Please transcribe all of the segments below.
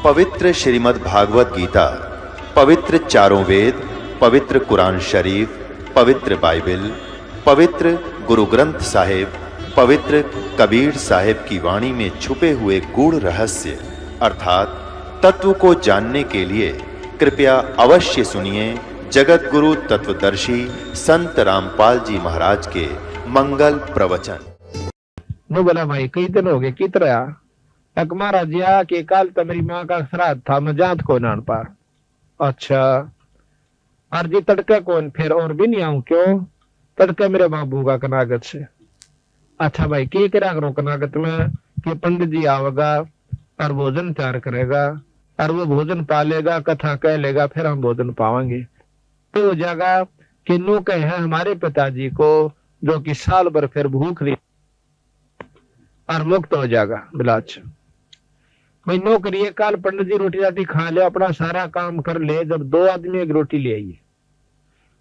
पवित्र श्रीमद् भागवत गीता, पवित्र चारों वेद, पवित्र कुरान शरीफ, पवित्र बाइबल, पवित्र गुरु ग्रंथ साहिब, पवित्र कबीर साहिब की वाणी में छुपे हुए गूढ़ रहस्य अर्थात तत्व को जानने के लिए कृपया अवश्य सुनिए जगत गुरु तत्वदर्शी संत रामपाल जी महाराज के मंगल प्रवचन। नो बोला भाई कई दिन हो गए कित रहा एक महाराज जी के काल मेरी माँ का श्राद्ध था, मैं जात को नान पार। अच्छा अर्जी तड़के कौन फिर और भी नहीं आऊं क्यों? तड़के मेरे बाबू का कनागत से। अच्छा भाई के करा करो कनागत में कि पंडित जी आवेगा और भोजन तैयार करेगा और वो भोजन पालेगा, कथा कह लेगा, फिर हम भोजन पावांगे। तो हो जाएगा कि नो कहे है हमारे पिताजी को जो कि साल भर फिर भूख नहीं और मुक्त हो जाएगा। बिलाच भाई नो करिए काल पंडित जी रोटी राटी खा ले, अपना सारा काम कर ले। जब दो आदमी एक रोटी ले आइए,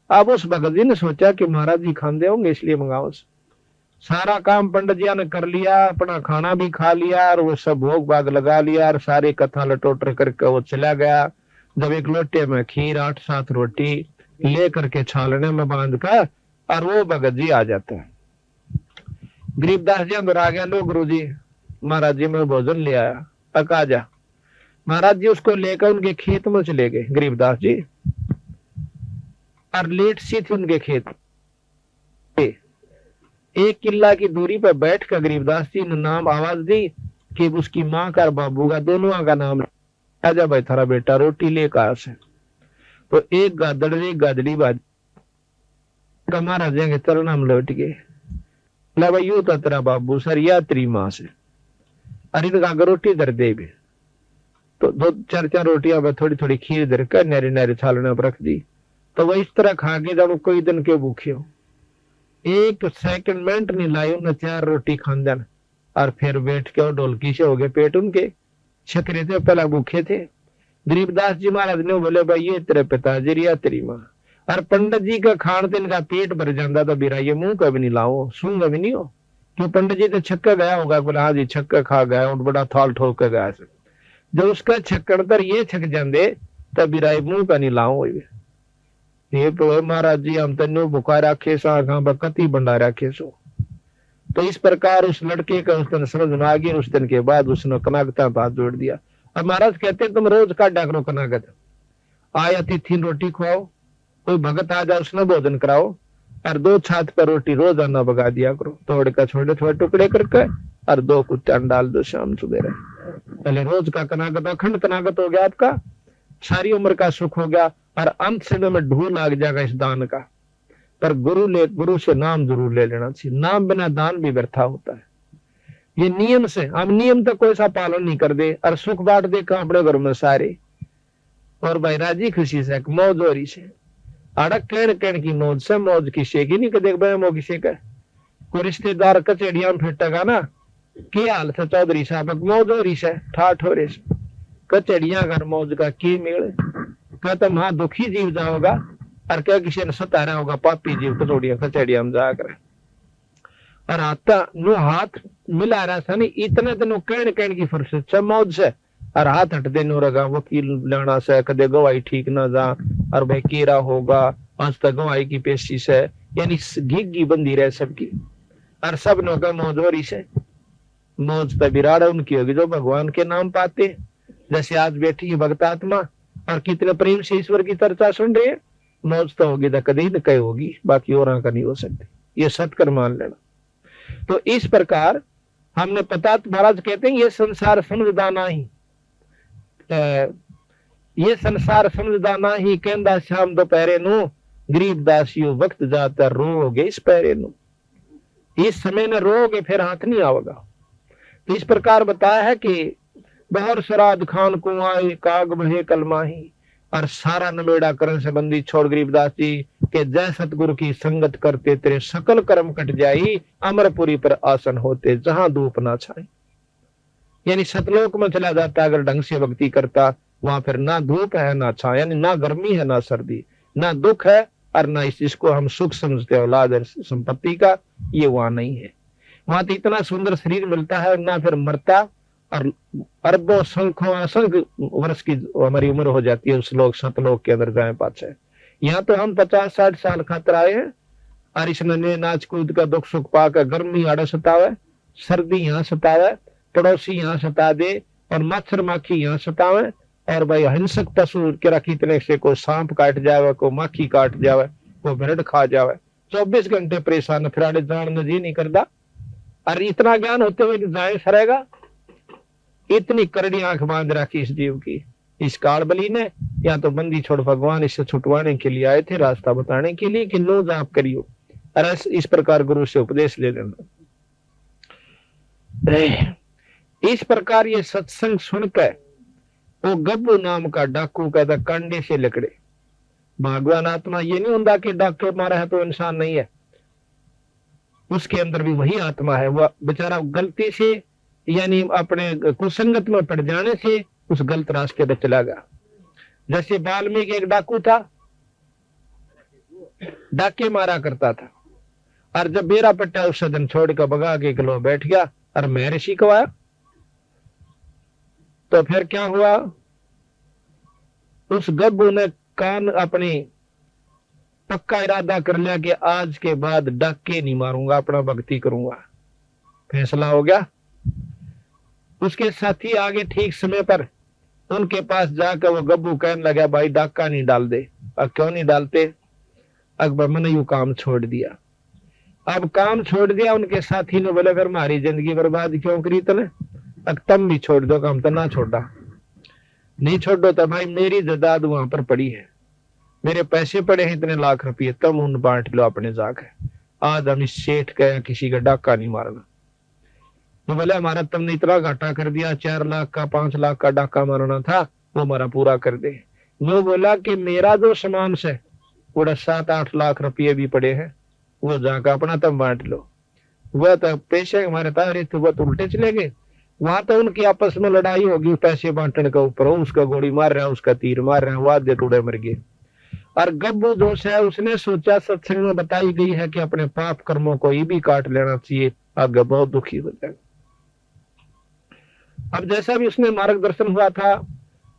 अब उस भगत जी ने सोचा कि महाराज जी खाते होंगे इसलिए मंगाओ। सारा काम पंडित जी ने कर लिया, अपना खाना भी खा लिया और वो सब भोग भाग लगा लिया और सारी कथा लटोटर करके वो चला गया। जब एक लोटे में खीर 8-7 रोटी ले करके छालने में बांध कर और वो भगत जी आ जाता है। गरीबदास जी अंदर आ गया, लो गुरु जी महाराज जी मैं भोजन ले आया, आ जा। महाराज जी उसको लेकर उनके खेत में चले गए गरीबदास जी, और लेट सी थी उनके खेत। 1 किला की दूरी पर बैठ कर गरीबदास जी ने नाम आवाज दी कि उसकी माँ का और बाबू का दोनों का नाम, आजा भाई थारा बेटा रोटी ले कहा से। तो एक गादड़ एक गादड़ी बाज महाराज के चरण हम लौट गए। भाई यू तो तेरा बाबू सर या तेरी माँ से, अरे इनका रोटी दर दे भी। तो 2-4 रोटियां में थोड़ी थोड़ी खीर दर कर नारी नारी छालने पर रख दी। तो वह इस तरह खा के जब कोई दिन के भूखे हो, 1 सेकंड मिनट नहीं लाई उन्हें 4 रोटी खान और फिर बैठ के और ढोलकी से हो गए पेट उनके छकरे थे, पहला भूखे थे। गरीबदास जी महाराज ने बोले भाई ये तेरे पिताजी या तेरी माँ। और पंडित जी का खान से इनका पेट भर जाता तो बिरा ये मुंह कभी नहीं लाओ, सूंगा भी नहीं हो क्यों? पंडित जी तो छक्का गया होगा, बोला हाँ जी छक्का खा गया और बड़ा थाल ठोक के गया। जब उसका छक्कड़ तर ये छक जाते तब बिराई मुंह का नहीं लाओ। ये तो महाराज जी हम तेन भुखा रखे सो कति बंडा रखे सो। तो इस प्रकार उस लड़के का उस दिन समझ में आ गई। उस दिन के बाद उसने कनागता हाथ जोड़ दिया। अब महाराज कहते तुम रोज काटा करो कनागत, आया तिथि रोटी खुआओ, कोई भगत आ जाए उसने भोजन कराओ और 2 छात पर रोटी रोजाना बगा दिया करो, तोड़ कर छोटे छोटे टुकड़े करके और 2 कुत्ते डाल दो शाम सुबह। पहले रोज का कनागत अखंड कनागत हो गया, आपका सारी उम्र का सुख हो गया और अंत समय में ढूंढ लाग जाएगा इस दान का। पर गुरु से नाम जरूर ले लेना चाहिए, नाम बिना दान भी व्यर्था होता है। ये नियम से हम नियम तक कोई सा पालन नहीं कर दे और सुख बांट दे अपने घर में सारे, और भाई राजी खुशी से मौज हो रही से अड़क कहन की मौज से, मौज किसे की नहीं देख भाई किसे का कोई रिश्तेदार कचेड़िया में फिटेगा ना क्या हाल था चौधरी साहब मौज हो रही से ठाठ हो रही से कचेड़िया घर मौज का की मेल कहता वहां दुखी जीव जाओगा और क्या किसी ने सतारा होगा पापी जीव कचौड़िया कचेड़िया में जाकर और आता नो हाथ मिला रहा था नहीं इतने दिनों कहन की फुर्सत से मौज से और हाथ हट देने रगा वकील लेना से कदे गवाही ठीक ना जा और भाई केरा होगा आज तक गवाही की पेशी से, यानी घिग्गी बंदी रहे सबकी और सब नो का मौज हो रही से। मौज पे बिराड़ उनकी होगी जो भगवान के नाम पाते, जैसे आज बैठी है भक्त आत्मा और कितने प्रेम से ईश्वर की चर्चा सुन रहे हैं। मौज तो होगी तो कभी न कहीं होगी, बाकी और का नहीं हो सकती, ये सत्कर मान लेना। तो इस प्रकार हमने पता महाराज कहते हैं ये संसार समझदा नहीं, ये संसार समझदा नहीं कहंदा शाम दोपहरे नु गरीब दासियों वक्त जाता रोगे इस पैरे नु, इस समय में रोगे फिर हाथ नहीं आवेगा। तो इस प्रकार बताया है कि बहर सराद खान को आए काग बहे कलमाही और सारा नमेड़ा करण से बंदी छोड़ गरीबदास जी के जय सतगुरु की संगत करते तेरे सकल कर्म कट जाई, अमरपुरी पर आसन होते जहां धूप ना छाए। यानी सतलोक में चला जाता अगर ढंग से भक्ति करता, वहां फिर ना धूप है ना छाया, यानी ना गर्मी है ना सर्दी, ना दुख है और ना इसको हम सुख समझते औलाद संपत्ति का, ये वहां नहीं है। वहां तो इतना सुंदर शरीर मिलता है ना फिर मरता और अरबों संख्यों असंख्य वर्ष की हमारी उम्र हो जाती है उस लोग सतलोक के अंदर जाए पाछे। यहाँ तो हम 50-60 साल खातर आए हैं और इसने नाच कूद का दुख सुख पाकर गर्मी आड़े सतावे, सर्दी यहाँ सतावे, पड़ोसी यहाँ सता दे और मच्छर माखी यहाँ सतावे, और भाई हिंसक पशु के कितने से कोई सांप काट जावे, कोई माखी काट जावे, कोई भेड़ खा जावे, 24 घंटे परेशान, फिर आड़े जान जी नहीं करता। और इतना ज्ञान होते हुए जाए सरेगा, इतनी करड़ी आंख बांध रखी इस जीव की इस काल बली ने। या तो बंदी छोड़ भगवान इससे छुटवाने के लिए आए थे, रास्ता बताने के लिए कि नो जाप करियो, और इस प्रकार गुरु से उपदेश ले लेना। इस प्रकार ये सत्संग सुनकर वो गब्बू नाम का डाकू कहता कंडे से लकड़े। भगवान आत्मा ये नहीं होता कि डाके मारा है तो इंसान नहीं है, उसके अंदर भी वही आत्मा है। वह बेचारा गलती से यानी अपने कुसंगत में पड़ जाने से उस गलत रास्ते पे चला गया। जैसे वाल्मीकि एक डाकू था, डाके मारा करता था, और जब बेरा पट्टा उस सदन छोड़ कर भगा के किलो बैठ गया और मैं ऋषि को आया, तो फिर क्या हुआ, उस गब्बू ने कान अपनी पक्का इरादा कर लिया कि आज के बाद डाके नहीं मारूंगा, अपना भक्ति करूंगा। फैसला हो गया। उसके साथी आगे ठीक समय पर उनके पास जाकर वो गब्बू कहने लगा भाई डाका नहीं डाल दे। अब क्यों नहीं डालते? अकबर मैंने यू काम छोड़ दिया। अब काम छोड़ दिया, उनके साथी ने बोले फिर हमारी जिंदगी बर्बाद क्यों करी तने, अब तुम भी छोड़ दो काम, तो ना छोड़ा। नहीं छोड़ो तो भाई मेरी जायदाद वहां पर पड़ी है, मेरे पैसे पड़े हैं इतने लाख रुपये, तुम उन बांट लो अपने जाकर। आज हम इस सेठ का किसी का डाका नहीं मारना। तो बोले हमारा तुमने इतना घाटा कर दिया, 4 लाख का 5 लाख का डाका मारना था, वो हमारा पूरा कर दे। वो बोला कि मेरा जो सामान से पूरा 7-8 लाख रुपये भी पड़े हैं, वो जाकर अपना तुम बांट लो। वह तो पैसे हमारे तारे थे, वह तो उल्टे चले गए। वहां तो उनकी आपस में लड़ाई होगी पैसे बांटने के ऊपर, उसका गोली मार रहा है, उसका तीर मार रहा है, वो आधे टुड़े मर गए। और गब्बू दोष है, उसने सोचा सत्संग में बताई गई है कि अपने पाप कर्मों को ये भी काट लेना चाहिए, आगे बहुत दुखी हो जाएगा। अब जैसा भी उसने मार्गदर्शन हुआ था,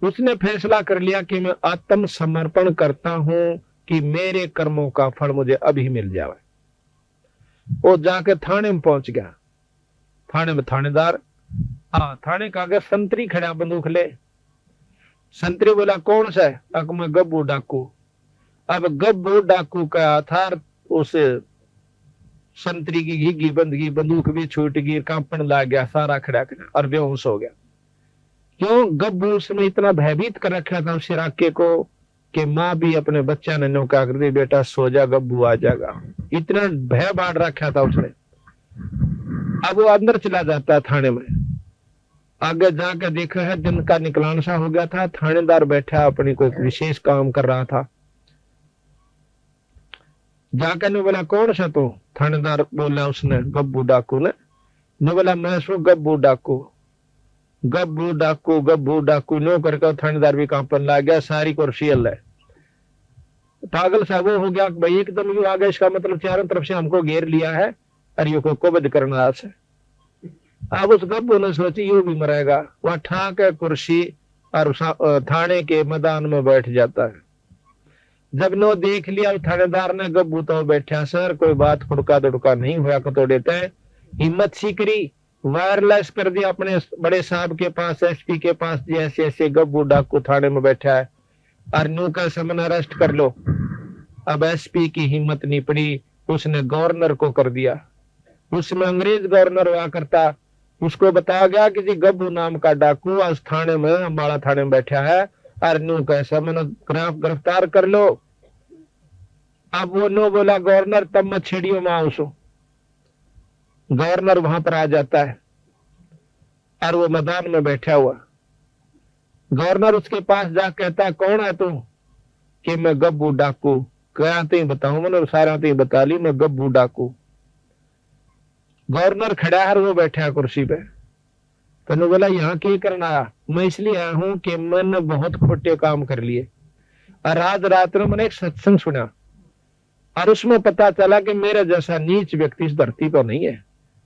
उसने फैसला कर लिया कि मैं आत्म समर्पण करता हूं कि मेरे कर्मों का फल मुझे अभी मिल जाए। वो जाके थाने में पहुंच गया। थाने में थानेदार, थाने का आगे संतरी खड़ा बंदूक ले। संतरी बोला कौन सा है? अक मैं गब्बू डाकू। अब गब्बू डाकू का आधार उस संतरी की घिगी बंदगी, बंदूक भी छूट गई, कांपन लग गया, सारा खड़ा और बेहोश हो गया। क्यों? गब्बू उसमें इतना भयभीत कर रखा था उस इलाके को कि माँ भी अपने बच्चा ने नौका कर दी, बेटा सो जा, गब्बू आ जाएगा। इतना भय बांट रखा था उसने। अब वो अंदर चला जाता थाने में। आगे जाकर देखा है दिन का निकलान सा हो गया था, थानेदार बैठा अपनी कोई विशेष काम कर रहा था। जाकर ने बोला कौन सा तू? थानेदार बोला उसने, गब्बू डाकू ने बोला मैं सो गब्बू डाकू। गब्बू डाकू गब्बू डाकू नो करके थानेदार भी कांपन लग गया, सारी कुर्सी हल है। पागल सा वो हो गया भाई एकदम यू आ गया, इसका मतलब चारों तरफ से हमको घेर लिया है और ये को कुबद करना है। अब उस गब्बू ने सोची यू भी मरेगा, वह ठाक है कुर्सी और थाने के मैदान में बैठ जाता है। जब नो देख लिया थानेदार ने गब्बू तो बैठा, सर कोई बात खुड़का दुड़का नहीं हुआ को तो देते हैं। हिम्मत सी करी, वायरलेस कर दिया अपने बड़े साहब के पास, एसपी के पास, जैसे ऐसे गब्बू डाकू थाने में बैठा है और नो का समन अरेस्ट कर लो। अब एसपी की हिम्मत नहीं पड़ी, उसने गवर्नर को कर दिया। उसमें अंग्रेज गवर्नर हुआ करता, उसको बताया गया कि जी गब्बू नाम का डाकू आज थाने में, अम्बाड़ा थाने में बैठा है और नो का समन गिरफ्तार कर लो। अब वो नो बोला गवर्नर तब मत छेड़ियो मां उसो। गवर्नर वहां पर आ जाता है और वो मैदान में बैठा हुआ। गवर्नर उसके पास जा कहता है कौन है तू? कि मैं गब्बू डाकू। क्या तो बताऊं मैंने सारा तो बता ली, मैं गब्बू डाकू। गवर्नर खड़ा है, वो बैठा है कुर्सी पे। तो बोला यहाँ क्या करना आया? मैं इसलिए आया हूं कि मैंने बहुत खोटे काम कर लिए और आज रात में मैंने एक सत्संग सुना और उसमें पता चला कि मेरे जैसा नीच व्यक्ति इस धरती पर नहीं है।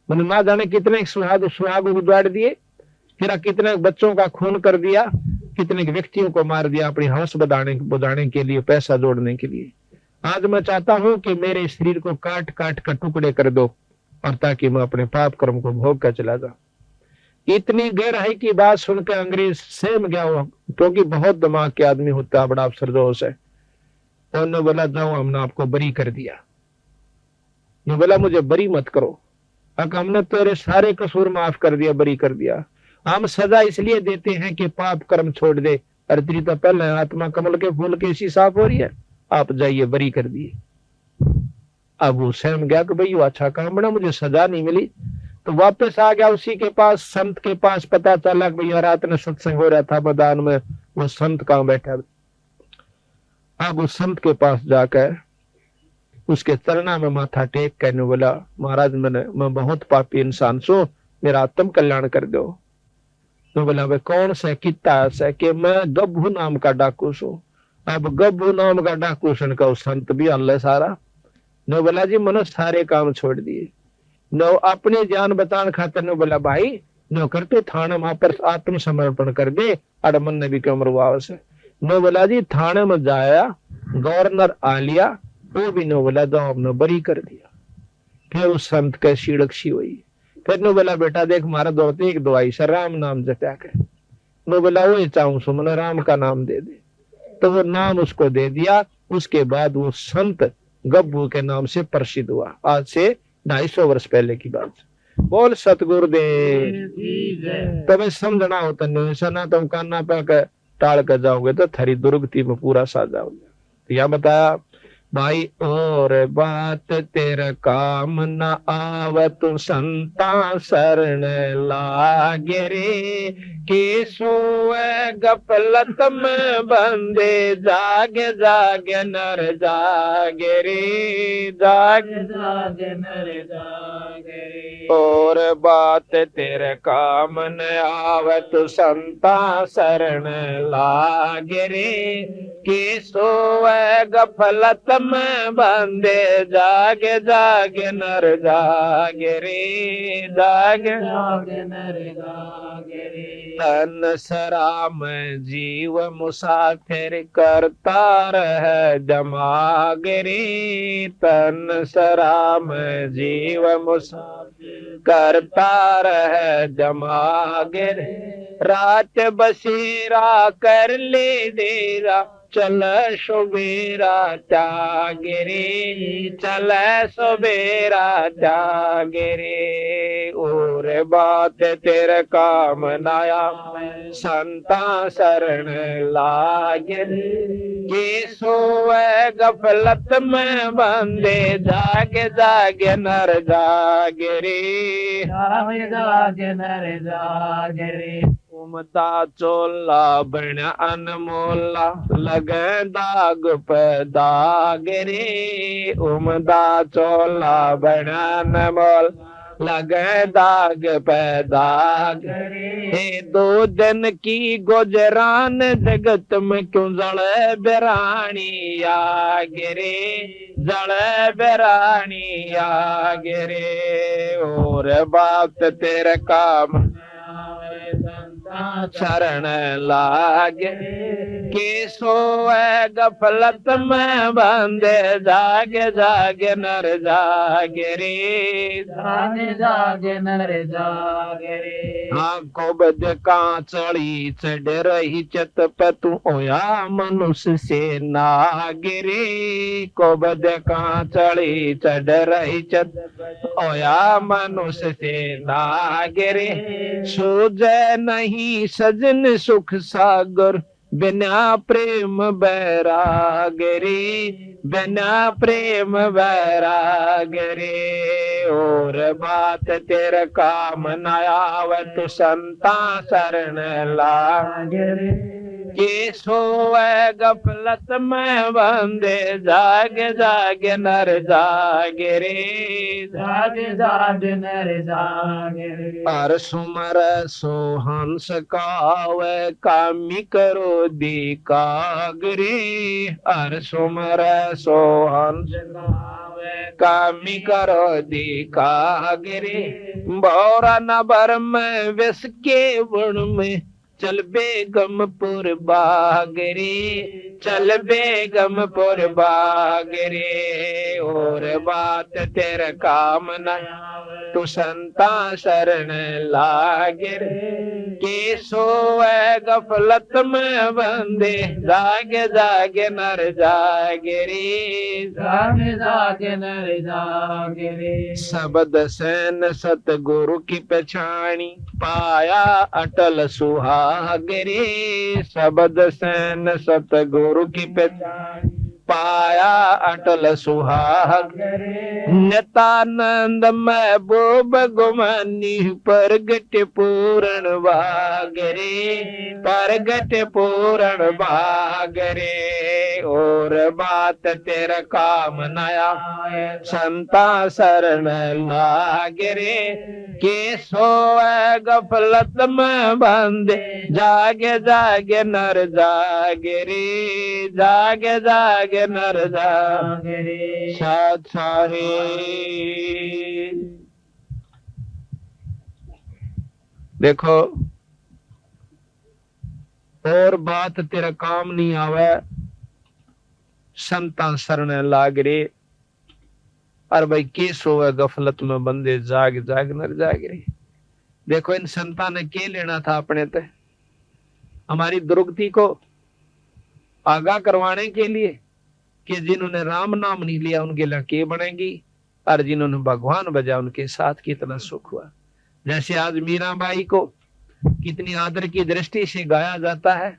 मैंने ना जाने कितने सुहाग उजाड़ दिए, फिर कितने बच्चों का खून कर दिया, कितने व्यक्तियों को मार दिया अपनी हवस बुझाने के लिए, पैसा जोड़ने के लिए। आज मैं चाहता हूं कि मेरे शरीर को काट काट कर टुकड़े कर दो, और ताकि मैं अपने पाप कर्म को भोग कर चला जाऊं। इतनी गहराई की बात सुनकर अंग्रेज सहम गया हुआ, क्योंकि बहुत दिमाग के आदमी होता है, बड़ा अफसरदोश है। उन्होंने बोला जाओ, हमने आपको बरी कर दिया। ने बोला मुझे बरी मत करो, हमने तेरे सारे कसूर माफ कर दिया, बरी कर दिया। हम सजा इसलिए देते हैं कि पाप कर्म छोड़ दे, और तेरी तो पहले आत्मा कमल के फूल के ऐसी साफ हो रही है, आप जाइए, बरी कर दिए। अब वो सहम गया कि भाई अच्छा काम बना, मुझे सजा नहीं मिली। तो वापस आ गया उसी के पास, संत के पास। पता चला कि भैया रात में सत्संग हो रहा था मैदान में, वो संत कहाँ बैठा। अब उस संत के पास जाकर उसके चरणा में माथा टेक करने बोला, महाराज मैं बहुत पापी इंसान सो, मेरा आत्म कल्याण कर दो। तो बोला भाई कौन से कितना ऐसा कि मैं गब्भू नाम का डाकू सो। अब गब्भू नाम का डाकू सुनकर उस संत भी अल्लाह सारा नो बोला जी मैंने सारे काम छोड़ दिए, नो अपनी जान बचाने खातिर। नो बोला भाई नो करते थाने वहां पर आत्मसमर्पण कर दे, अड़ मन ने भी क्यों मरवाओ से। नो बोला जी थाने में जाया, गवर्नर आ लिया, वो भी नो बोला जाओ, हमने बरी कर दिया। फिर उस संत के सीड़क्षी हुई। फिर नो बोला बेटा देख मारा दौड़ते एक दवाई से राम नाम जपया कर। नो बोला वो चाहूं सो मैंने राम का नाम दे दे। तो वो नाम उसको दे दिया। उसके बाद वो संत गब्बू के नाम से प्रसिद्ध हुआ। आज से 250 वर्ष पहले की बात। बोल सतगुरुदेव। तब समझना होता नहीं, ना तुम काना पे टाल कर जाओगे तो थारी दुर्गति में पूरा साथ जाओगे। तो यह बताया भाई और बात तेरा काम न आवे, तू संता शरण लागे रे। के सोए गफलत में बंदे, जागे जागे नर जागे रे, जागे जागे नर जागे रे। और बात तेरे काम न आवे, तू संता शरण लागे रे। के सोए गफलत में बंदे, जागे जागे नर जागे रे, जागे जागे नर जागे रे। तन सराम जीव मुसाफिर, करता रह जमागे रे। तन सराम जीव मुसाफिर, करता रह जमागे रे। रात बसेरा कर ले देरा, चल सुबेरा त्यागे रे, चल सुबेरा त्यागे रे। और बात तेरे काम नाया, संता शरण लागे रे। के सोए गफलत में बंदे, जागे जागे नर जागे रे, जागे जागे नर जागे रे। उमदा चोला बन अनमोला, लगे दाग पे दाग रे। उमदा चोला बन अनमोल, लगे दाग पे दाग रे। 2 दिन की गुजरान, जगत में क्यों जड़े बेरानी आगे रे, जड़े बेरानी आगे रे। और बात तेरे काम शरण लागे, के सोए गफलत में बंदे, जागे जागे नर जागे रे, जागे जागे नर जागे रे। आंखों बद कांचड़ी चढ़ रही चत पे, तू होया मनुष्य से नागे रे। को बद कांचड़ी चढ़ रही चत, होया मनुष्य से नागे रे। सूझे नहीं सजन सुख सागर, बिना प्रेम बैराग रे, बिना प्रेम बैराग रे। और बात तेरे काम न आवे, तू संता शरण लागे रे। के सोए गफलत में बंदे, जागे जागे नर जागे रे, जागे जागे नर जागे रे। पर सुमर सो हंस कावे, कामी करो दी कागरे। हर सुमर सो हंस कामी करो दिखा गिरे बोरा न भर में विस के बुण में चल बेगमपुर बागरे चल बेगमपुर बागरे और बात तेरे काम न तू संता शरण लागे के सोए गफलत में बंदे जागे जागे नर जागे रे जागे जागे नर जागे रे शब्द सैन सतगुरु की पहचानी पाया अटल सुहाग रे शब्द सैन सतगुरु की पहचानी पाया अटल सुहाग नितानंद महबूब गुमानी प्रगट पूर्ण बागरे प्रगट पूर्ण बागरे और बात तेरा काम नया संता शरण लागरे के सोए गफलत में बंदे जागे जागे नर जागे रे जागे जागे नर जागे साथ साहे देखो और बात तेरा काम नहीं आवे संता शरण लाग रे और भाई के सोए गफलत में बंदे जाग जाग नर जाग रे। देखो इन संता ने के लेना था अपने ते हमारी दुर्गति को आगाह करवाने के लिए कि जिन्होंने राम नाम नहीं लिया उनके लिए के बनेगी और जिन्होंने भगवान बजा उनके साथ कितना सुख हुआ। जैसे आज मीराबाई को कितनी आदर की दृष्टि से गाया जाता है,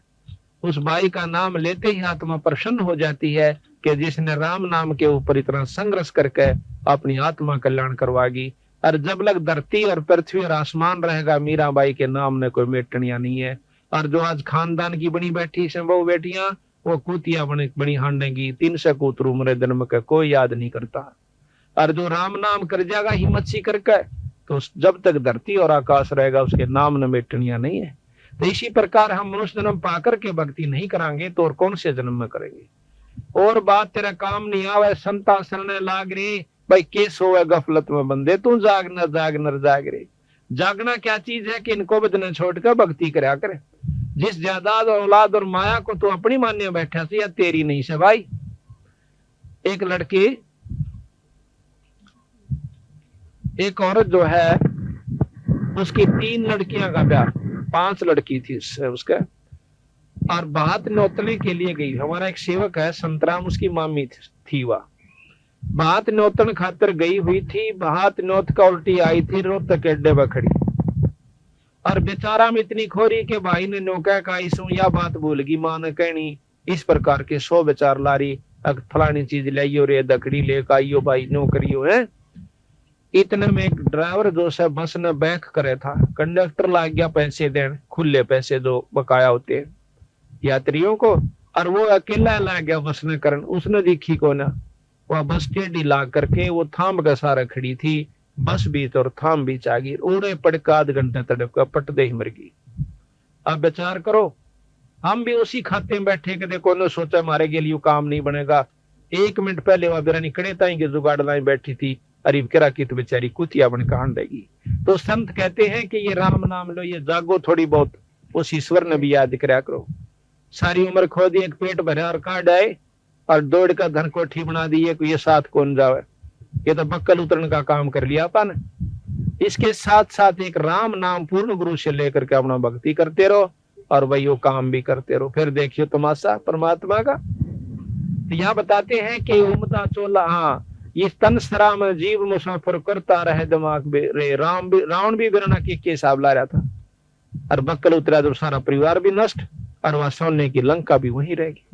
उस बाई का नाम लेते ही आत्मा प्रसन्न हो जाती है कि जिसने राम नाम के ऊपर इतना संघर्ष करके अपनी आत्मा कल्याण करवागी। और जब लग धरती और पृथ्वी और आसमान रहेगा मीराबाई के नाम ने कोई मेटनिया नहीं है। और जो आज खानदान की बनी बैठी से वो बेटियां वो कूतिया बनी हांडेगी 300 कूतर उम्र जन्म का कोई याद नहीं करता। और जो राम नाम कर जाएगा हिम्मत सी करके तो जब तक धरती और आकाश रहेगा उसके नाम न मेटनिया नहीं है। तो इसी प्रकार हम मनुष्य जन्म पाकर के भक्ति नहीं करांगे तो और कौन से जन्म में करेंगे। और बात तेरा काम नहीं आवे संता शरण लाग रे भाई के सोए गफलत में बंदे तू जाग नर जाग रे। जागना क्या चीज है कि इनको बदने छोड़कर भक्ति करा करे। जिस जायदाद और औलाद और माया को तू अपनी मान्य बैठा से या तेरी नहीं से भाई। एक लड़की एक औरत जो है उसकी 3 लड़कियां का ब्याह 5 लड़की थी उसका और भात नोतने के लिए गई। हमारा एक सेवक है संतराम उसकी मामी थी वह भात नोतन खातर गई हुई थी। भात नोत का उल्टी आई थी रोहतक अड्डे पर खड़ी और बेचारा में इतनी खोरी के भाई ने नौका का इसू या बात भूल गई मां ने कहनी इस प्रकार के 100 बेचार लारी फलानी चीज लाइयो रे दकड़ी लेकर आइयो भाई नो करियो है। इतने में एक ड्राइवर जो से बस ने बैक करे था कंडक्टर लाग गया पैसे देने खुले पैसे जो बकाया होते हैं यात्रियों को और वो अकेला ला गया बस ने करन उसने देखी को ना वह बस टेढ़ी ला करके वो थाम का सारा खड़ी थी बस बीच और थाम बीच आ गई उड़े पड़का आध घंटे तड़प का पट दे ही मर गई। अब विचार करो हम भी उसी खाते में बैठे के देखो ने सोचा हमारे के लिए काम नहीं बनेगा। 1 मिनट पहले वह बिरानी कड़े ताई के जुगाड़ लाई बैठी थी अरीब करा की तो बेचारी कुतिया बन कांड देगी। तो संत कहते हैं कि ये राम नाम लो ये जागो थोड़ी बहुत उस ईश्वर ने भी याद करा करो। सारी उम्र खो दी एक पेट भरे और काट आए और दौड़ का धन कोठी बना दी है ये साथ कौन जावे ये तो बक्कल उतरने का काम कर लिया अपन। इसके साथ साथ एक राम नाम पूर्ण गुरु से लेकर के अपना भक्ति करते रहो और वही वो काम भी करते रहो फिर देखियो तमाशा परमात्मा का। तो यहाँ बताते हैं कि उमदा चोला हाँ ये तन सरा में जीव मुसाफिर करता रहे दिमाग रे रावण भी बिरना के हिसाब ला रहा था और बक्कल उतरा तो सारा परिवार भी नष्ट और वहां सोने की लंका भी वहीं रहेगी।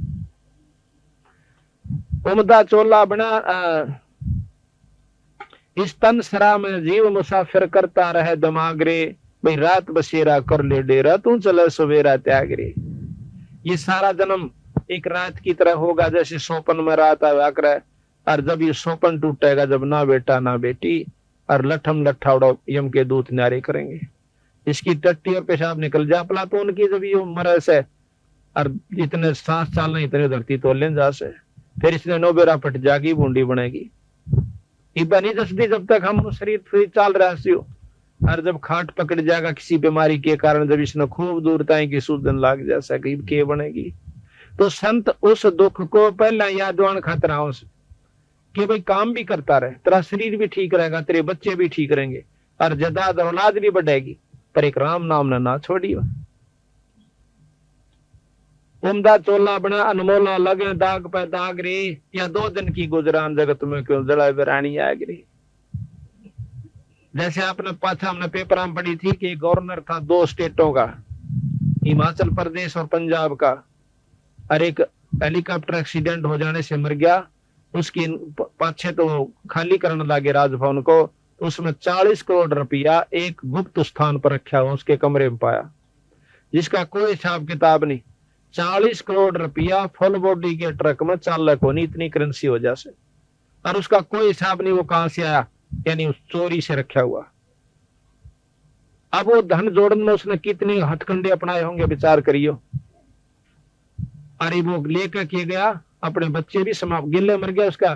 उमदा चोला बना इस तन सरा में जीव मुसाफिर करता रहे दिमाग रे भाई रात बसेरा कर ले डेरा तू चले सवेरा त्याग रे। ये सारा जन्म एक रात की तरह होगा जैसे सोपन में रात आया करे और जब ये सोपन टूटेगा जब ना बेटा ना बेटी और लठम लट्ठा उड़ो यम के दूत न्यारे करेंगे। इसकी टट्टी और पेशाब निकल जा पला तो उनकी जब ये मरे से और जितने सांस चालना इतने धरती तो ले जा से फिर इसने 9 बेरा पट जागी बूंदी बनेगी। इबा नहीं दसदी जब तक हम शरीर फ्री चल रहा सी हो। और जब खाट पकड़ जाएगा किसी बीमारी के कारण, जब इसने खूब दूर तय की सूजन लाग जा सके के बनेगी। तो संत उस दुख को पहला यादवान खतराओं से कि भाई काम भी करता रहे, तेरा शरीर भी ठीक रहेगा, तेरे बच्चे भी ठीक रहेंगे और जदाद औलाद भी बढ़ेगी, पर एक राम नाम ना छोड़ियो। उमदा चोला बना अनमोला लगे दाग पे दाग रे, या 2 दिन की गुजरान जगत में क्यों जड़ा बेरानी आग रे। जैसे आपने पाछा हमने पेपर में पढ़ी थी कि गवर्नर था 2 स्टेटों का, हिमाचल प्रदेश और पंजाब का, और एक हेलीकॉप्टर एक्सीडेंट हो जाने से मर गया। उसकी पाछे तो खाली करने लगे राजभवन को, उसमें 40 करोड़ रुपया एक गुप्त स्थान पर रखा हुआ उसके कमरे में पाया, जिसका कोई हिसाब किताब नहीं। 40 करोड़ रुपया फुल बॉडी के ट्रक में चालक होनी, इतनी करेंसी हो जाए, और उसका कोई हिसाब नहीं वो कहां से आया, यानी उस चोरी से रखा हुआ। अब वो धन जोड़ने में उसने कितने हथकंडे अपनाए होंगे, विचार करियो। अरे वो लेकर के गया, अपने बच्चे भी समाप्त गिले मर गया, उसका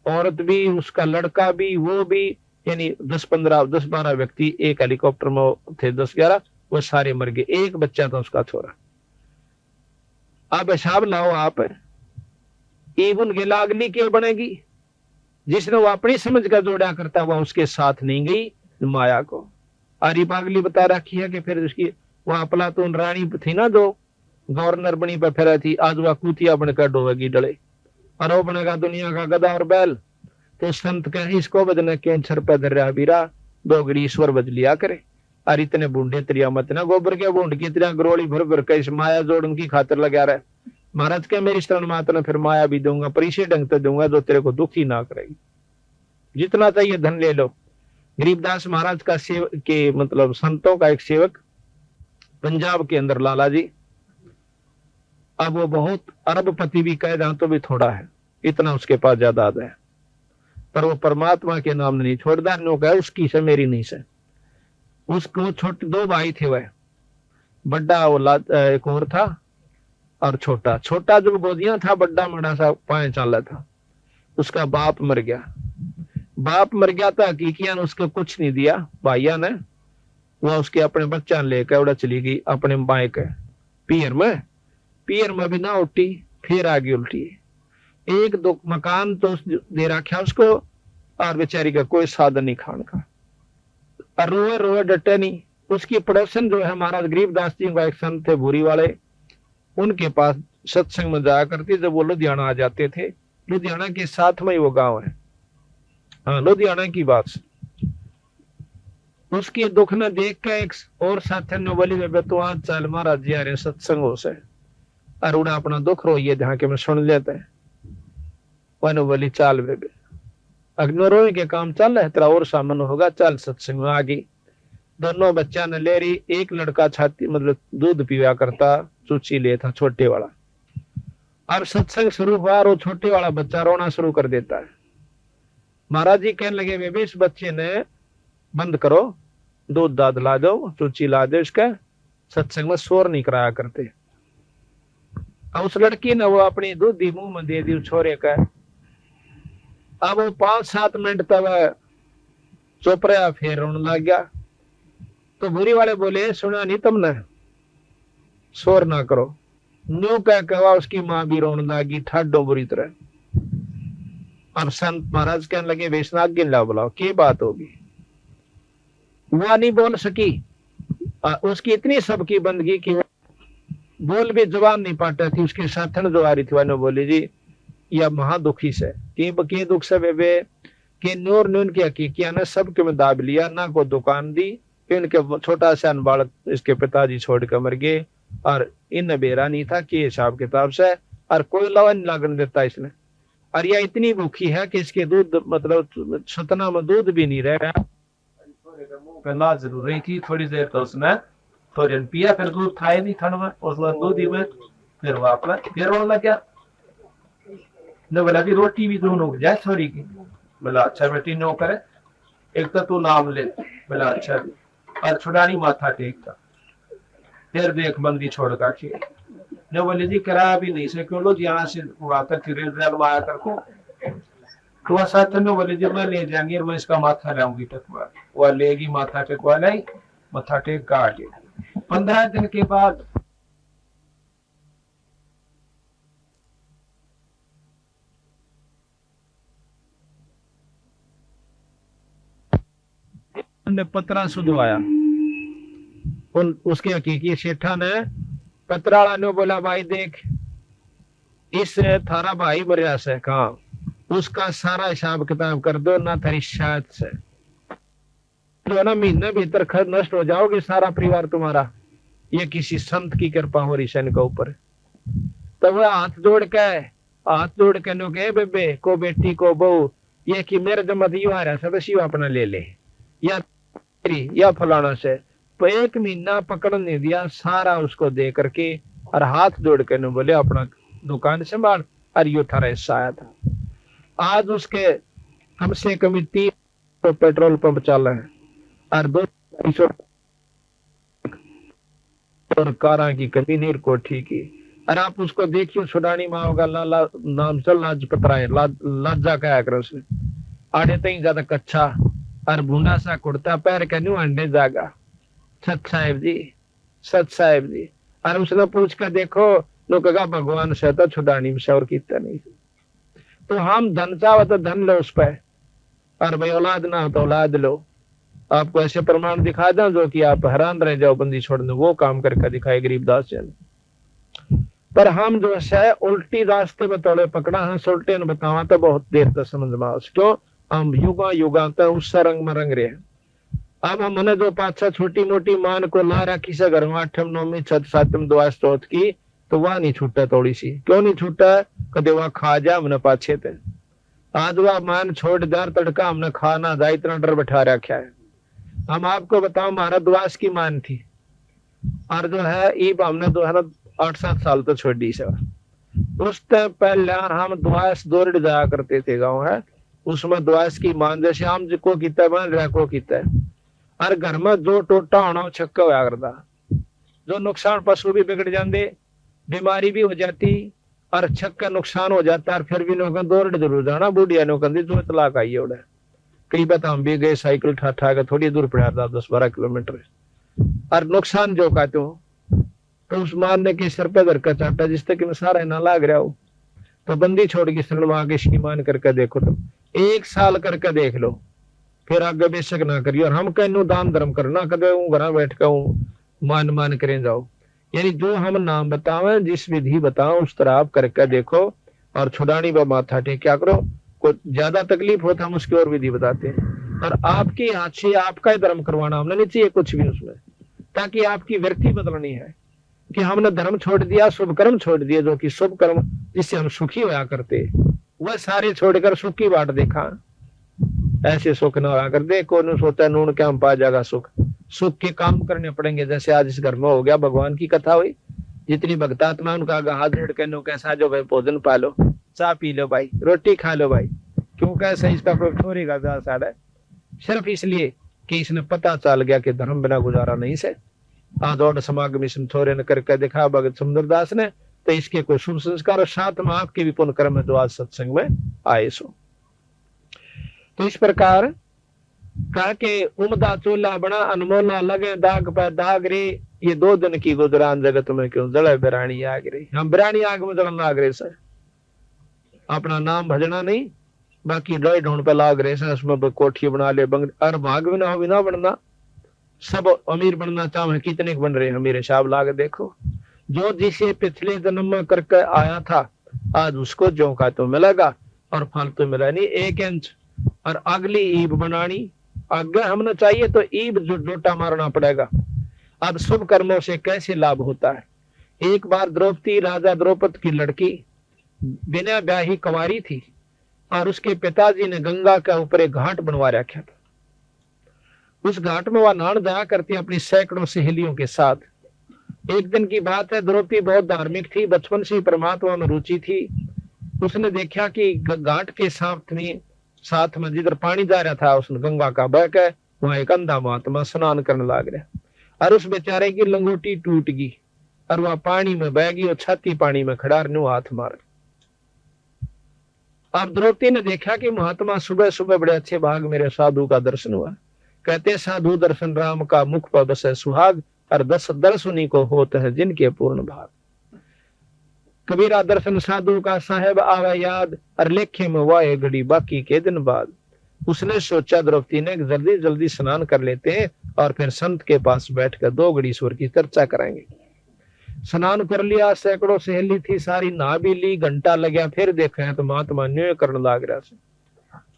औरत भी, उसका लड़का भी, वो भी, यानी 10-12 व्यक्ति एक हेलीकॉप्टर में थे, 10-11, वो सारे मर गए, एक बच्चा था उसका छोरा। अब हिसाब लाओ आप, इवन के लागली के बनेगी, जिसने वो अपनी समझ का जोड़ा करता हुआ उसके साथ नहीं गई माया को। अरे पागली बता रखी है कि फिर उसकी वो अफलातून रानी थी ना, जो गवर्नर बनी पर फिर थी, आज वह कुतिया बनकर डोवेगी डले, और वो बनेगा दुनिया का गधा और बैल। तो संत कहे इसको बदने कैंसर पर धर्या बीरा, 2 घड़ी ईश्वर बज लिया करे, और इतने बूढ़े त्रिया मत ना, गोबर के बूंद की तरह गरोली भर भर के इस माया जोड़न की खातिर लगा रहे। महाराज के मेरी शरण मात ने फिर माया भी दूंगा, पर इसे ढंग से दूंगा जो तेरे को दुखी ना करेगी। जितना चाहिए धन ले लो। गरीबदास महाराज का सेवक के मतलब संतों का एक सेवक पंजाब के अंदर लाला जी, अब वो बहुत अरबपति भी कह जाए तो भी थोड़ा है, इतना उसके पास जायदाद है, पर वो परमात्मा के नाम नहीं छोड़दार नो कहे उसकी से मेरी नहीं से। उसको छोटे 2 भाई थे, वह बड़ा औलाद एक और था, और छोटा छोटा जब गोदियां था, बड़ा मड़ा सा 5 साल था, उसका बाप मर गया। बाप मर गया था, हकीकियां ने उसको कुछ नहीं दिया, भाइया ने, वह उसके अपने बच्चा लेकर उड़ा चली गई अपने बाएं के पियर में भी ना उठी, फिर आगे उल्टी। 1-2 मकान तो दे रखा उसको, और बेचारी का कोई साधन नहीं खान का, और रोए रोए डटे नहीं। उसकी पड़ोसन जो है महाराज गरीबदास जी का एक संत थे भूरी वाले, उनके पास सत्संग में जाया करती, जब वो लुधियाना आ जाते थे। लुधियाना के साथ में ही वो गांव है, हाँ लुधियाना की बात। उसकी दुख ने देख के एक और साथी ने बोली, बेबे तू आज चल महाराज जी आ रहे सत्संगों से, और उड़ा अपना दुख रोइए जहाँ के मैं सुन लेते हैं। वह बोली चाल बेबे, अग्नि रोए के काम चल रहा है तेरा, और सामन होगा, चल सत्संग में आ गई। दोनों बच्चा ने ले रही, एक लड़का छाती मतलब दूध पीवा करता, चूची ले था छोटे वाला, और सत्संग शुरू हुआ, और वो छोटे वाला बच्चा रोना शुरू कर देता है। महाराज जी कहने लगे, बेबे इस बच्चे ने बंद करो, दूध दाद ला दो, चूची ला दो, इसका सत्संग में शोर नहीं कराया करते। अब उस लड़की ने वो अपनी दूधी मुंह में दे दी छोरे का। अब वो 5-7 मिनट तक चुप रहा, फिर रोने लग गया। तो बुरी वाले बोले, सुना नहीं तुमने, शोर ना करो। न्यू कह कहा उसकी मां भी रोने लगी ठाडो बुरी तरह। और संत महाराज कहने लगे, वैष्णव गिन ला बुलाओ, की बात होगी। वह नहीं बोल सकी, उसकी इतनी सबकी बंदगी की बोल भी जवान नहीं पाता थी। उसके साथन जो आ रही थी वह बोली, जी यह महादुखी से की दुख से बेबे कि नूर नून की हकीकिया ने सबके में दाब लिया, ना को दुकान दी, इनके छोटा सा बालक इसके पिताजी छोड़ कर मर गए, और इन बेरा नहीं था कि हिसाब किताब से, और कोई लवा नहीं लागन देता इसने। और यह इतनी भूखी है कि इसके दूध मतलब सतना में दूध भी नहीं रह रहा। पहला जरूरी थी, थोड़ी देर तो उसने थोड़ी पिया, फिर दूध था ही नहीं ठंड में, उस दूध ही में फिर वापस फिर रोने लग गया। ने बोला कि रोटी भी दोनों जाए थोड़ी की। बोला अच्छा बेटी नो करे, एक तो तू नाम ले। बोला अच्छा, और छुड़ानी माथा टेकता, फिर देख बंदी छोड़ का ने बोले जी किराया भी नहीं से क्यों लो, यहाँ से आकर फिर आया करको वह साथ में बोले जब मैं ले जाएंगे और मैं इसका माथा लाऊंगी टकवा, वह लेगी माथा टेकवा लाई, माथा टेक का आ गया। 15 दिन के बाद पत्रा सुधवाया, उसके हकीकी सेठा ने पत्राला ने बोला भाई देख इस थारा भाई मरिया से कहा उसका सारा हिसाब किताब कर दो ना तेरी शायद से तो ना महीने भीतर खर्च नष्ट हो जाओगे सारा परिवार तुम्हारा, ये किसी संत की कृपा हो रही सन के ऊपर। तो वह हाथ जोड़ के नो कहे बेबे को बेटी को बहू ये कि मेरे जमत यू आ रहा सदस्य अपना ले ले या फलाना से, तो 1 महीना पकड़ नहीं दिया सारा उसको दे करके और हाथ जोड़ के न बोले अपना दुकान संभाल और यो थारा हिस्सा आया था। आज उसके कम से कम 3 पेट्रोल पंप चल रहे हैं और 200 और कारा की कमी नहीं कोठी की। और आप उसको देखिए सुडानी माँ होगा लाला नाम से लाज पतरा है लाजा कहा कर उसने आड़े तई ज्यादा कच्चा और भूना सा कुर्ता पैर के न्यू अंडे जागा सत साहेब जी। और उसने पूछ कर देखो नो कहा भगवान से तो छुड़ानी में और कितना नहीं। तो हम धन चाहो तो धन लो उस पर, और भाई औलाद ना हो तो औलाद लो। आपको ऐसे प्रमाण दिखा दो जो कि आप हैरान रह जाओ बंदी छोड़ दो, वो काम करके दिखाए गरीबदास जी ने। पर हम जो है उल्टी रास्ते में तोड़े पकड़ा है, उल्टे ने बतावा तो बहुत देर तक समझ में क्यों हम युगा तक उस रंग में रंग रहे हैं। अब हमने जो 5-6 छोटी मोटी मान को ला रखी से घर में 8वीं 9वीं 7वीं दुआ स्त्रोत की, तो वह नहीं छूटा थोड़ी सी। क्यों नहीं छूटा? कदे वह खा जा हमने पाछे थे। आज वह मान छोड़ दार तड़का हमने खाना जा इतना डर बैठा रखा है। हम आपको बताओ हमारा दुआस की मान थी और जो है ईब हमने जो है ना 8-7 साल तो छोड़ दी से। उस टाइम पहले हम दुआस दौड़ जाया करते थे गाँव है, उसमें दुआस की मान जैसे हम को किता मान रहा को किता है। और घर में जो टोटा होना छक्का होया करता, जो नुकसान पशु भी बिगड़ जाते, बीमारी भी हो जाती और छक्का नुकसान हो जाता। और फिर भी लोग दौड़ जरूर जाना बुढ़िया नो कहती जो तलाक आई है। कई बात हम भी गए साइकिल ठा के थोड़ी दूर पड़ा था 10-12 किलोमीटर, और नुकसान जो कहते हो तो उस मारने के सर पे धर का चाटा जिस तक सारा ना लाग रहा हो, तो बंदी छोड़ के शरणवा के इसकी मान करके देखो, तुम 1 साल करके देख लो, फिर आगे बेशक ना करियो। और हम कहनो दान धर्म करना कदे घर बैठ के मान करें जाओ। यानी जो हम नाम बतावे जिस विधि बताओ उस तरह आप करके देखो और छुड़ानी व माथा टेक क्या करो। कोई ज्यादा तकलीफ हो तो हम उसकी और विधि बताते हैं। और आपके हाथ से आपका ही धर्म करवाना हमने नहीं चाहिए कुछ भी उसमें, ताकि आपकी व्यक्ति बदलनी है कि हमने धर्म छोड़ दिया, शुभ कर्म छोड़ दिए, जो कि शुभ कर्म जिससे हम सुखी होया करते वह सारे छोड़कर सुख की बाट देखा। ऐसे सुख न होया कर दे, कौन सोचा नून क्या हम पा जाएगा सुख के काम करने पड़ेंगे। जैसे आज इस घर में हो गया, भगवान की कथा हुई, जितनी भक्तात्मा उनका हाथ जोड़ के नो कैसा जो भाई भोजन पा लो, चाय पी लो भाई, रोटी खा लो भाई। क्यों कैसे इसका कोई ठोरेगा साढ़े सिर्फ इसलिए कि इसने पता चल गया कि धर्म बिना गुजारा नहीं से। आदौड़ समागम इसने थोड़े न करके दिखा भगत सुंदरदास ने, तो इसके कोई शुभ संस्कार और साथ में आपके भी पुण्य कर्म जो आज सत्संग में आए सो। तो इस प्रकार कहा के उमदा चूल्हा बना अनमोला लगे दाग पर दाग रे, ये 2 दिन की गुजरान जगत में क्यों जड़े बिरानी आग रे। हम बिरानी आग में जड़न लाग रहे सर, अपना नाम भजना नहीं, बाकी लोई ढूंढ पे लाग रहे सर। उसमें कोठी बना ले बंग और भाग भी ना हो भी ना बनना, सब अमीर बनना चाहे कितने बन रहे हैं अमीर हिसाब लाग देखो। जो जिसे पिछले जन्म में करके आया था आज उसको जो का तो मिलेगा और फल तो मिला नहीं 1 इंच। और अगली ईब बनानी आगे हमने चाहिए तो ईब जो डोटा मारना पड़ेगा। अब शुभ कर्मों से कैसे लाभ होता है। एक बार द्रौपदी राजा द्रौपद की लड़की बिना ब्याही कुंवारी थी और उसके पिताजी ने गंगा के ऊपर एक घाट बनवा रखा था। उस घाट में वह नहाने जाया करती अपनी सैकड़ों सहेलियों के साथ। एक दिन की बात है, द्रौपदी बहुत धार्मिक थी, बचपन से परमात्मा में रुचि थी। उसने देखा कि घाट के साथ में जिधर पानी जा रहा था उसने गंगा का बह के वहां एक अंधा महात्मा स्नान करने लग रहा, और उस बेचारे की लंगोटी टूट गई और वह पानी में बह गई और छाती पानी में खड़ा हाथ मार। अब द्रौपदी ने देखा कि महात्मा सुबह सुबह बड़े अच्छे भाग मेरे साधु का दर्शन हुआ। कहते साधु दर्शन राम का मुख पर बसे सुहाग, और दस दर्शनी को होते हैं जिनके पूर्ण भाग। कबीरा दर्शन साधु का साहेब आवे याद, और लेखे में वाए घड़ी बाकी के दिन बाद। उसने सोचा द्रौपदी ने जल्दी जल्दी स्नान कर लेते हैं और फिर संत के पास बैठकर 2 घड़ी ईश्वर की चर्चा करेंगे। स्नान कर लिया, सैकड़ों सहेली थी सारी, नहा भी ली, घंटा लगा, फिर देखा है तो महात्मा न्याय करने लग रहा से।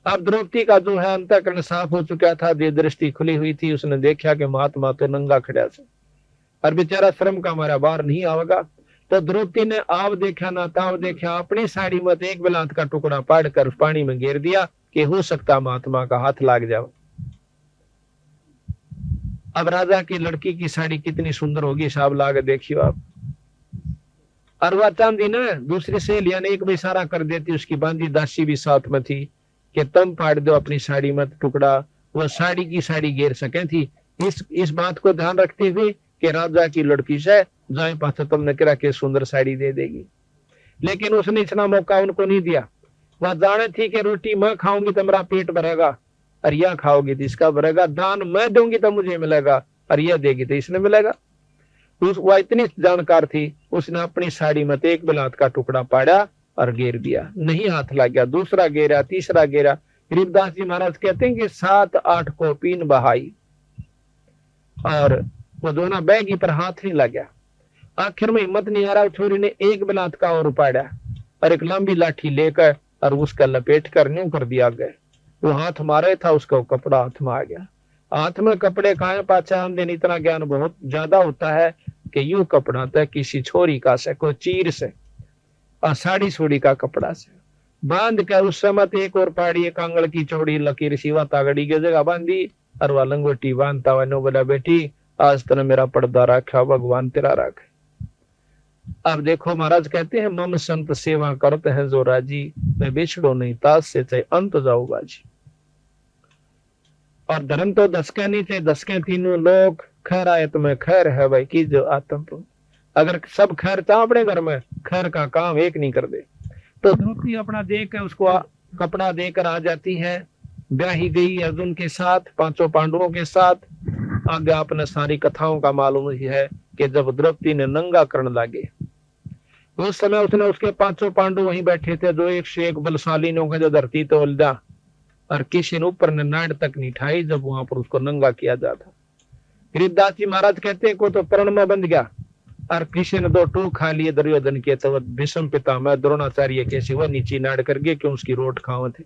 अब द्रौपदी का जो है अंतःकरण साफ हो चुका था, दृष्टि खुली हुई थी। उसने देखा कि महात्मा तो नंगा खड़ा से और बेचारा श्रम का हमारा बाहर नहीं आवेगा। तो द्रौपदी ने आव देखा ना ताव देखा, अपनी साड़ी में एक बिलात का टुकड़ा पाड़ कर पानी में गिर दिया कि हो सकता महात्मा का हाथ लाग जाओ। अब राजा की लड़की की साड़ी कितनी सुंदर होगी, साहब लाग देखियो आप। और वह चांदी ने दूसरी सहेलियां ने एक भी इशारा कर देती, उसकी बांधी दासी भी साथ में थी कि तुम फाड़ दो अपनी साड़ी में टुकड़ा, वह साड़ी की साड़ी गिर सके थी। इस बात को ध्यान रखते हुए कि राजा की लड़की से जाए पास तुमने करा के सुंदर साड़ी दे देगी, लेकिन उसने इतना मौका उनको नहीं दिया। वह जाने थी कि रोटी मैं खाऊंगी तो मेरा पेट भरेगा, और यह खाओगी तो इसका भरेगा, दान मैं दूंगी तो मुझे मिलेगा, और यह देगी तो इसने मिलेगा। वह इतनी जानकार थी, उसने अपनी साड़ी में एक बिलात का टुकड़ा पाड़ा और गिर दिया। नहीं हाथ लग गया, दूसरा गिरा, तीसरा गिरा। गरीबदास जी महाराज कहते हैं कि 7-8 को पीन बहाई और वो दोनों बैगी पर हाथ नहीं लग गया। आखिर में हिम्मत नहीं आ रहा, छोरी ने एक बिलात का और पाड़ा और एक लंबी लाठी लेकर और उसका लपेट कर न्यू कर दिया गया। वो हाथ मारे था, उसका कपड़ा हाथ में आ गया। हाथ में कपड़े खाए पाचा हम दिन इतना ज्ञान बहुत ज्यादा होता है कि यूं कपड़ा था किसी छोरी का से, कोई चीर से और साड़ी सोड़ी का कपड़ा से बांध कर उस समय एक और पाड़ी, एक आंगल की चौड़ी लकीर सिवा तागड़ी की जगह बांधी और वह लंगोटी बांधता हुआ नो बोला बेटी आज तने मेरा पर्दा रखा, भगवान तेरा रखे। अब देखो महाराज कहते हैं मम संत सेवा करते हैं जो राजी, मैं बिछड़ो नहीं तास से चाहे अंत जाओ बाजी। और धर्म तो दसके नहीं थे, दसके तीनों लोग, खैर आए तुम्हें खैर है भाई की जो आत्म तो। अगर सब खैर था अपने घर में, खैर का काम एक नहीं कर दे। तो द्रौपदी अपना देकर उसको कपड़ा देकर आ जाती है, ब्याही गई अर्जुन के साथ, 5 पांडवों के साथ। आगे आपने सारी कथाओं का मालूम ही है कि जब द्रौपदी ने नंगा करने लगे उस समय उसने उसके 5 पांडव वहीं बैठे थे, जो एक से एक बलशाली ने जो धरती तो उलझा और किसी ने ऊपर ने नाड़ तक नहीं ठाई जब वहां पर उसको नंगा किया जाता। गरीबदास जी महाराज कहते को तो प्रण में बंध गया और किसी ने 2 टूक खा लिए दुर्योधन के, तो भीष्म पितामह द्रोणाचार्य के सिवा नीचे नाड़ कर गए क्यों उसकी रोट खाओ थे।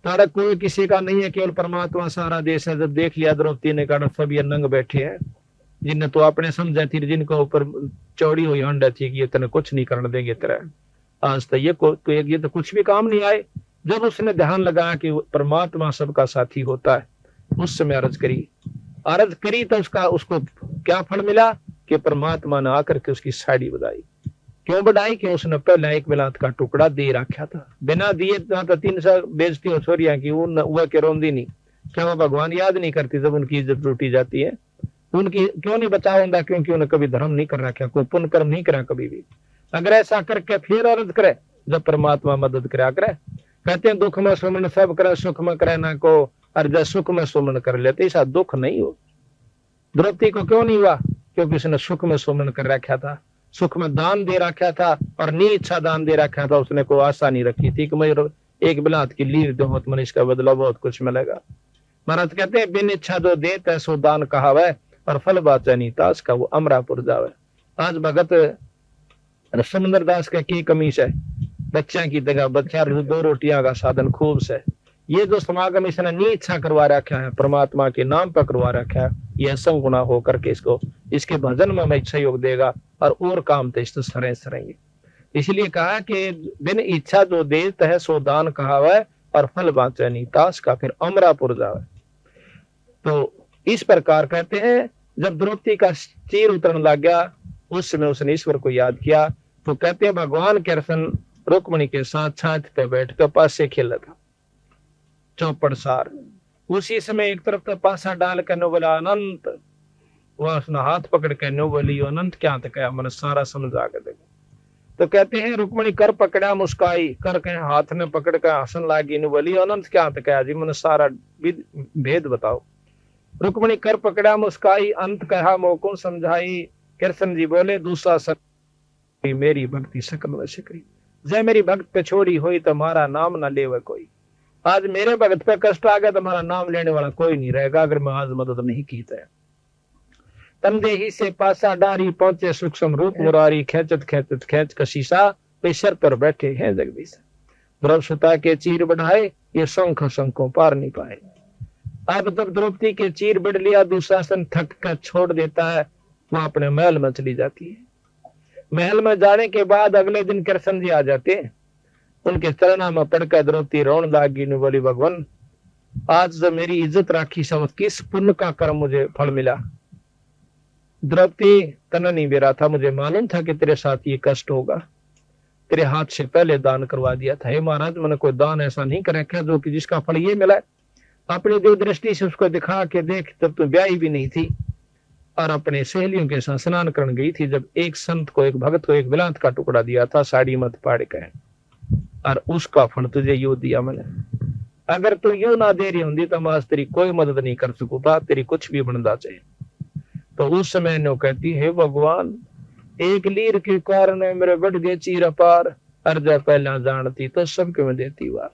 तारक कोई किसी का नहीं है, केवल परमात्मा सारा देश है। जब देख लिया द्रौपदी ने कहा सब ये नंग बैठे हैं, जिन्हें तो आपने समझा थी, जिनको ऊपर चौड़ी हुई हंड थी कि ये तेने कुछ नहीं करने देंगे तेरा आज तो ये तो कुछ भी काम नहीं आए। जब उसने ध्यान लगाया कि परमात्मा सबका साथी होता है, उस समय अर्ज करी तो उसको क्या फल मिला कि परमात्मा ने आकर के उसकी साड़ी बढ़ाई। क्यों बढ़ाई कि उसने पहले एक बिलात का टुकड़ा दे रखा था, बिना दिए तो 300 बेइज्जती हो छोरिया की वो के रोंदी नहीं। क्या वो भगवान याद नहीं करती जब उनकी इज्जत लूटी जाती है? उनकी क्यों नहीं बचा होता? क्योंकि उन्हें कभी धर्म नहीं कर रखा, कोई पुण्य कर्म नहीं करा कभी भी। अगर ऐसा करके फिर अर्ज करे जब परमात्मा मदद करा करे। कहते हैं दुख में सुमन सब करे, सुख में करे ना को, और जब सुख में सुमन कर लेते ऐसा दुख नहीं हो। द्रौपदी को क्यों नहीं हुआ? क्योंकि उसने सुख में सुमन कर रखा था, सुख में दान दे रखा था और नीचा दान दे रखा था। उसने कोई आशा नहीं रखी थी कि मैं एक बिलात की लीर दो तो मनुष्य का बदला बहुत कुछ मिलेगा। महाराज कहते हैं बिन इच्छा जो दे तैसो दान कहावे, और फल बाचा नहीं तास का वो अमरापुर जावे। आज भगत समंदर दास का की कमीज है, बच्चा की जगह बच्चा 2 रोटियां का साधन खूब से। ये जो समागम इसने नी इच्छा करवा रखा है, परमात्मा के नाम पर करवा रखा है, यह संगुना होकर के इसके भजन में मैं सहयोग देगा और काम तो इस सरे सरेंगे। इसलिए कहा कि बिन इच्छा जो देत है सो दान कहावे, और फल बाचे नहीं तास का फिर अमरापुर जावे। तो इस प्रकार कहते हैं जब द्रौपदी का चीर उतरने लग गया उस समय उसने ईश्वर को याद किया। तो कहते हैं भगवान के रसन रुक्मणी के साथ छाछ पे बैठ कर पास से खेला था चौपड़ सार। उसी समय एक तरफ तो पासा डाल कर नो बोला अनंत, वह उसने हाथ पकड़ के नो बोली अनंत क्या तो क्या, मैंने सारा समझा के देखा। तो कहते हैं रुक्मणी कर पकड़ा मुस्काई, कर कहे हाथ ने पकड़ कर हसन लागी नु बोली अनंत क्या कहा जी मन सारा भेद बताओ। रुक्मणी कर पकड़ा मुस्काई, अंत कहा मोको समझाई। कृष्ण जी बोले दूसरा सक मेरी भक्ति सकल वैसे करी, जय मेरी भक्त पे छोड़ी हुई तो हमारा नाम ना लेवे कोई। आज मेरे भगत पे कष्ट आ गया तो हमारा नाम लेने वाला कोई नहीं रहेगा अगर मैं आज मदद नहीं की तो। तमदेही से पासा डारी पहुंचे सूक्ष्म रूप मुरारी, खेचत खेचत खेच कशीसा पेशर पर बैठे हैं जगदीश। द्रौपदी के चीर बढ़ाए ये शंख शंखों पार नहीं पाए। अब तब द्रौपदी के चीर बढ़ लिया, दुशासन थक कर छोड़ देता है, वो अपने महल में चली जाती है। महल में जाने के बाद अगले दिन कृष्ण जी आ जाते हैं, उनके चरणों में पड़कर द्रौपदी रोन लागी ने बोली भगवान आज जब मेरी इज्जत राखी समझ किस पुण्य का कर्म मुझे फल मिला। द्रौपदी तना नहीं बेरा था, मुझे मालूम था कि तेरे साथ ये कष्ट होगा, तेरे हाथ से पहले दान करवा दिया था। हे महाराज मैंने कोई दान ऐसा नहीं कर रखा जो कि जिसका फल ये मिला। अपनी दिव्य दृष्टि से उसको दिखा के देख, तब तो ब्याही भी नहीं थी और अपने सहेलियों के साथ स्नान करने गई थी, जब एक संत को एक भगत को एक बिलात का टुकड़ा दिया था साड़ी मत पाड़ के, और उसका फल तुझे यू दिया मैंने। अगर तू यू ना दे रही होंगी तो मैं तेरी कोई मदद नहीं कर सकूंगा, तेरी कुछ भी बनना चाहिए। तो उस समय ने कहती है भगवान एक लीर के कारण मेरे बढ़ गए चीर अपार, अर्जा पहला जानती तो सबके में देती वार।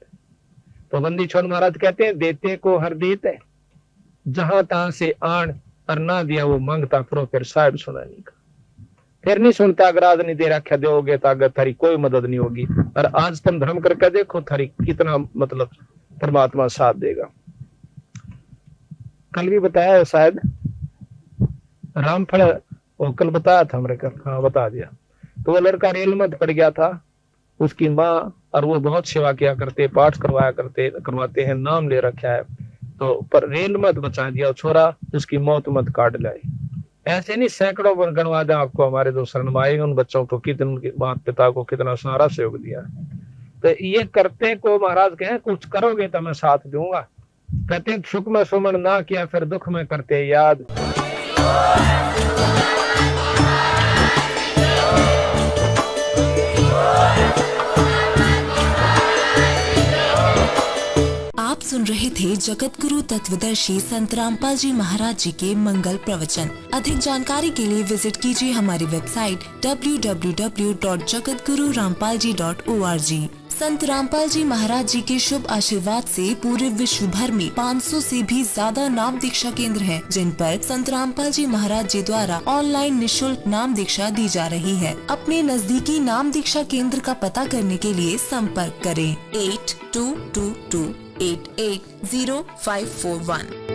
तो बंदी छोड़ महाराज कहते हैं देते को हर देते, जहां तहां से आन और ना दिया वो मांगता करो फिर साहब सुना नहीं का। फिर नहीं सुनता अगर आज नहीं दे रखा दोगे तो अगर थारी कोई मदद नहीं होगी। और आज तुम धर्म करके देखो थारी कितना मतलब परमात्मा साथ देगा। कल भी बताया शायद रामफल, वो कल बताया था मेरे को, हाँ बता दिया। तो वो लड़का रेल में पड़ गया था, उसकी माँ और वो बहुत सेवा किया करते, पाठ करवाते हैं, नाम ले रखा है, तो पर रेल मत बचा दिया छोरा, उसकी मौत मत काट लाई। ऐसे नहीं सैकड़ों गणवा दे आपको हमारे जो शरण आए उन बच्चों को कितने उनके माता पिता को कितना सारा सहयोग दिया। तो ये करते को महाराज कहे कुछ करोगे तो मैं साथ दूंगा। कहते सुख में सुमन ना किया फिर दुख में करते याद। आप सुन रहे थे जगत गुरु तत्वदर्शी संत रामपाल जी महाराज जी के मंगल प्रवचन। अधिक जानकारी के लिए विजिट कीजिए हमारी वेबसाइट www.jagatgururampalji.org। संत रामपाल जी महाराज जी के शुभ आशीर्वाद से पूरे विश्व भर में 500 से भी ज्यादा नाम दीक्षा केंद्र हैं, जिन पर संत रामपाल जी महाराज जी द्वारा ऑनलाइन निशुल्क नाम दीक्षा दी जा रही है। अपने नजदीकी नाम दीक्षा केंद्र का पता करने के लिए संपर्क करें 8222880541।